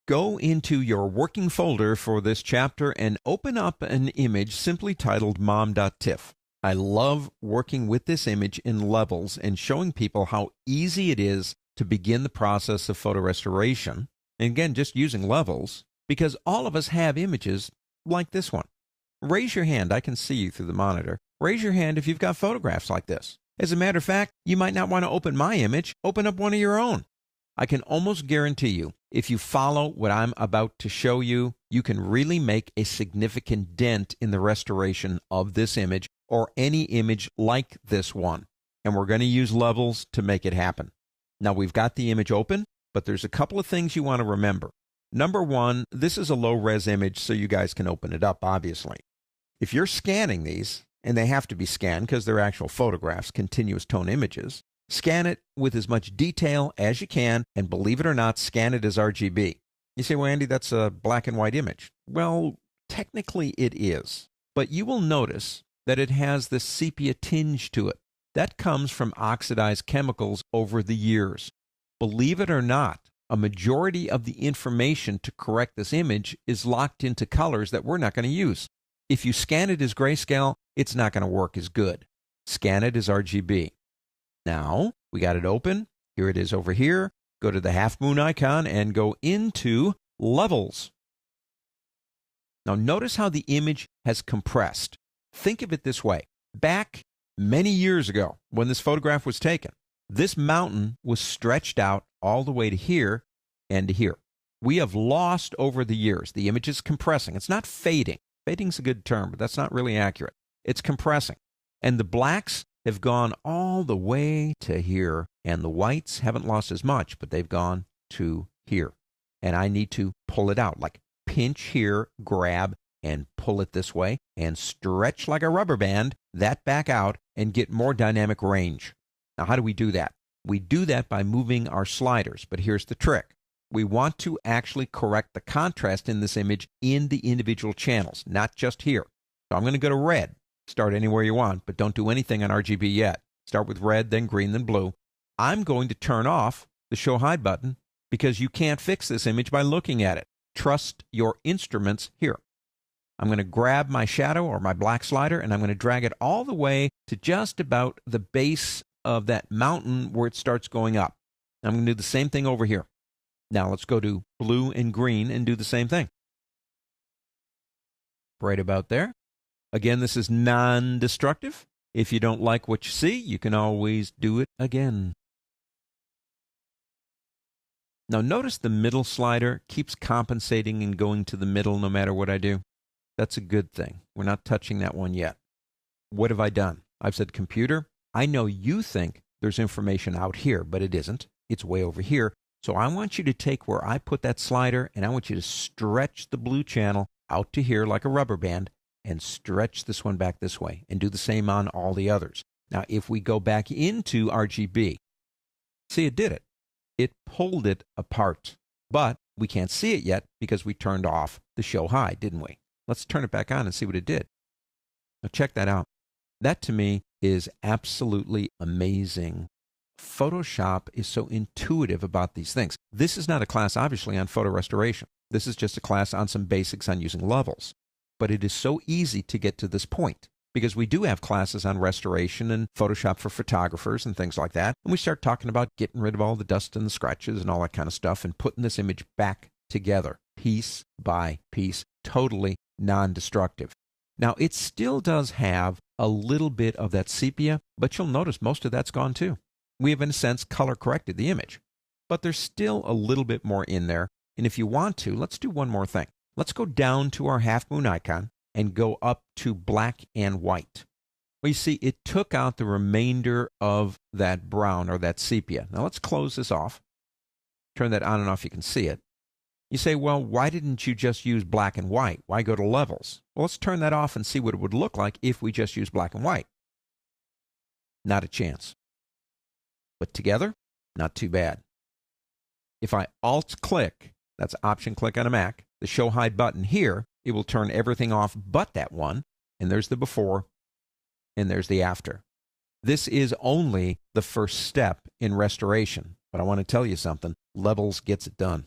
Go into your working folder for this chapter and open up an image simply titled mom.tiff. I love working with this image in levels and showing people how easy it is to begin the process of photo restoration. And again, just using levels, because all of us have images like this one. Raise your hand. I can see you through the monitor. Raise your hand if you've got photographs like this. As a matter of fact, you might not want to open my image. Open up one of your own. I can almost guarantee you, if you follow what I'm about to show you, you can really make a significant dent in the restoration of this image or any image like this one. And we're going to use levels to make it happen. Now, we've got the image open, but there's a couple of things you want to remember. Number one, this is a low-res image, so you guys can open it up, obviously. If you're scanning these, and they have to be scanned because they're actual photographs, continuous tone images, scan it with as much detail as you can, and believe it or not, scan it as RGB. You say, well, Andy, that's a black and white image. Well, technically it is, but you will notice that it has this sepia tinge to it. That comes from oxidized chemicals over the years. Believe it or not, a majority of the information to correct this image is locked into colors that we're not going to use. If you scan it as grayscale, it's not going to work as good. Scan it as RGB. Now, we got it open. Here it is over here. Go to the half moon icon and go into levels. Now, notice how the image has compressed. Think of it this way. Back many years ago, when this photograph was taken, this mountain was stretched out all the way to here and to here. We have lost over the years. The image is compressing. It's not fading. Fading's a good term, but that's not really accurate. It's compressing. And the blacks have gone all the way to here, and the whites haven't lost as much, but they've gone to here. And I need to pull it out, like pinch here, grab, and pull it this way, and stretch like a rubber band that back out and get more dynamic range. Now, how do we do that? We do that by moving our sliders, but here's the trick. We want to actually correct the contrast in this image in the individual channels, not just here. So I'm going to go to red. Start anywhere you want, but don't do anything on RGB yet. Start with red, then green, then blue. I'm going to turn off the Show Hide button because you can't fix this image by looking at it. Trust your instruments here. I'm going to grab my shadow or my black slider, and I'm going to drag it all the way to just about the base of that mountain where it starts going up. I'm going to do the same thing over here. Now let's go to blue and green and do the same thing. Right about there. Again, this is non-destructive. If you don't like what you see, you can always do it again. Now notice the middle slider keeps compensating and going to the middle no matter what I do. That's a good thing. We're not touching that one yet. What have I done? I've said, computer, I know you think there's information out here, but it isn't. It's way over here. So I want you to take where I put that slider, and I want you to stretch the blue channel out to here like a rubber band and stretch this one back this way and do the same on all the others. Now, if we go back into RGB, see, it did it. It pulled it apart, but we can't see it yet because we turned off the Show Hide, didn't we? Let's turn it back on and see what it did. Now, check that out. That, to me, is absolutely amazing. Photoshop is so intuitive about these things. This is not a class, obviously, on photo restoration. This is just a class on some basics on using levels. But it is so easy to get to this point because we do have classes on restoration and Photoshop for photographers and things like that. And we start talking about getting rid of all the dust and the scratches and all that kind of stuff and putting this image back together, piece by piece, totally non-destructive. Now, it still does have a little bit of that sepia, but you'll notice most of that's gone too. We have, in a sense, color corrected the image. But there's still a little bit more in there. And if you want to, let's do one more thing. Let's go down to our half moon icon and go up to black and white. Well, you see, it took out the remainder of that brown or that sepia. Now, let's close this off. Turn that on and off. You can see it. You say, well, why didn't you just use black and white? Why go to levels? Well, let's turn that off and see what it would look like if we just use black and white. Not a chance. But together, not too bad. If I Alt-click, that's Option-click on a Mac, the Show Hide button here, it will turn everything off but that one, and there's the before, and there's the after. This is only the first step in restoration, but I want to tell you something. Levels gets it done.